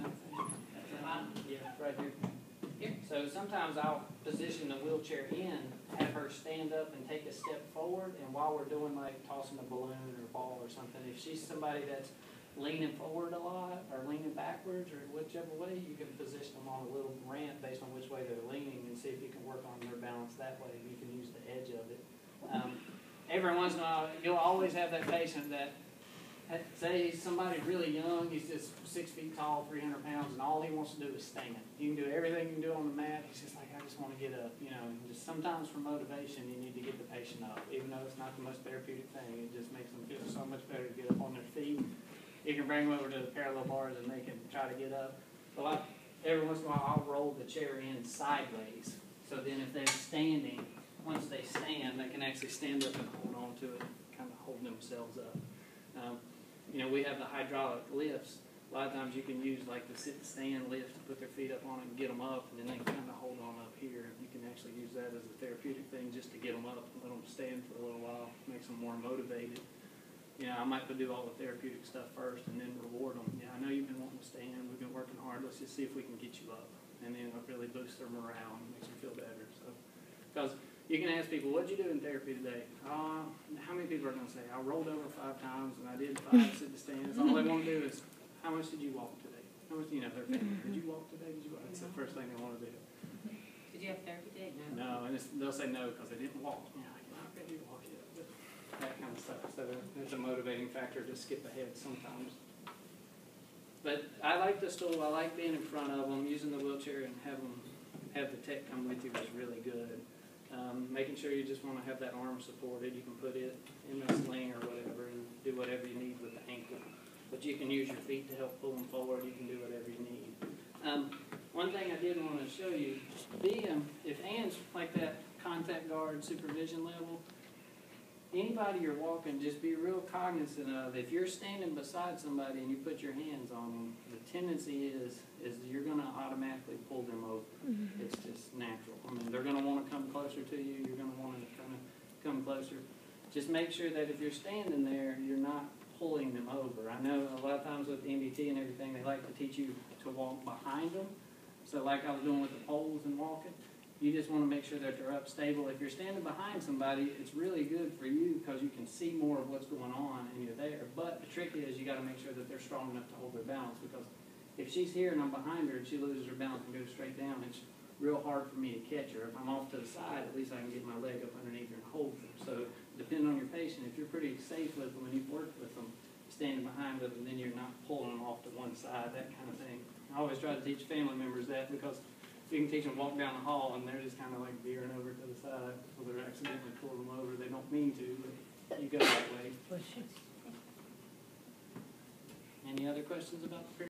on that thing? Yeah, right here. Yep. So sometimes I'll position the wheelchair in, have her stand up and take a step forward, and while we're doing like tossing a balloon or a ball or something, if she's somebody that's leaning forward a lot or leaning backwards or whichever way, you can position them on a little ramp based on which way they're leaning and see if you can work on their balance that way. You can use the edge of it. Every once in a while, you'll always have that patient that, say somebody really young, he's just 6 feet tall, 300 pounds, and all he wants to do is stand. You can do everything you can do on the mat. He's just like, I just want to get up. You know, just sometimes for motivation, you need to get the patient up. Even though it's not the most therapeutic thing, it just makes them feel so much better to get up on their feet. You can bring them over to the parallel bars and they can try to get up. But every once in a while, I'll roll the chair in sideways. So then if they're standing, once they stand, they can actually stand up and hold on to it, kind of hold themselves up. You know, we have the hydraulic lifts. A lot of times you can use like the sit-stand lift to put their feet up on it and get them up, and then they can kind of hold on up here. You can actually use that as a therapeutic thing just to get them up and let them stand for a little while, makes them more motivated. You know, I might do all the therapeutic stuff first and then reward them. Yeah, I know you've been wanting to stand. We've been working hard. Let's just see if we can get you up. And then it'll really boost their morale and makes them feel better. So, because you can ask people, what'd you do in therapy today? How many people are going to say, I rolled over 5 times and I did 5 sit-to-stands. All they want to do is, how much did you walk today? How much, you know, their family, did you walk today? Did you walk? That's the first thing they want to do. Did you have therapy today? No, and they'll say no because they didn't walk. Yeah, how can you walk yet? But that kind of stuff. So it's a motivating factor to skip ahead sometimes. But I like the stool. I like being in front of them, using the wheelchair and have the tech come with you is really good. Making sure you just want to have that arm supported. You can put it in a sling or whatever and do whatever you need with the ankle. But you can use your feet to help pull them forward. You can do whatever you need. One thing I did want to show you, if Ann's like that contact guard supervision level, anybody you're walking, just be real cognizant of, if you're standing beside somebody and you put your hands on them, the tendency is you're going to automatically pull them over. Mm-hmm. It's just natural. I mean, they're going to want to come closer to you. You're going to want to kind of come closer. Just make sure that if you're standing there, you're not pulling them over. I know a lot of times with MBT and everything, they like to teach you to walk behind them. So like I was doing with the poles and walking, you just want to make sure that they're up stable. If you're standing behind somebody, it's really good for you because you can see more of what's going on and you're there. But the trick is you got to make sure that they're strong enough to hold their balance, because if she's here and I'm behind her and she loses her balance and goes straight down, it's real hard for me to catch her. If I'm off to the side, at least I can get my leg up underneath her and hold them. So depending on your patient, if you're pretty safe with them and you've worked with them, standing behind with them, then you're not pulling them off to one side, that kind of thing. I always try to teach family members that, because you can teach them walk down the hall and they're just kind of like veering over to the side, so they're accidentally pulling them over. They don't mean to, but you go that way. Any other questions about the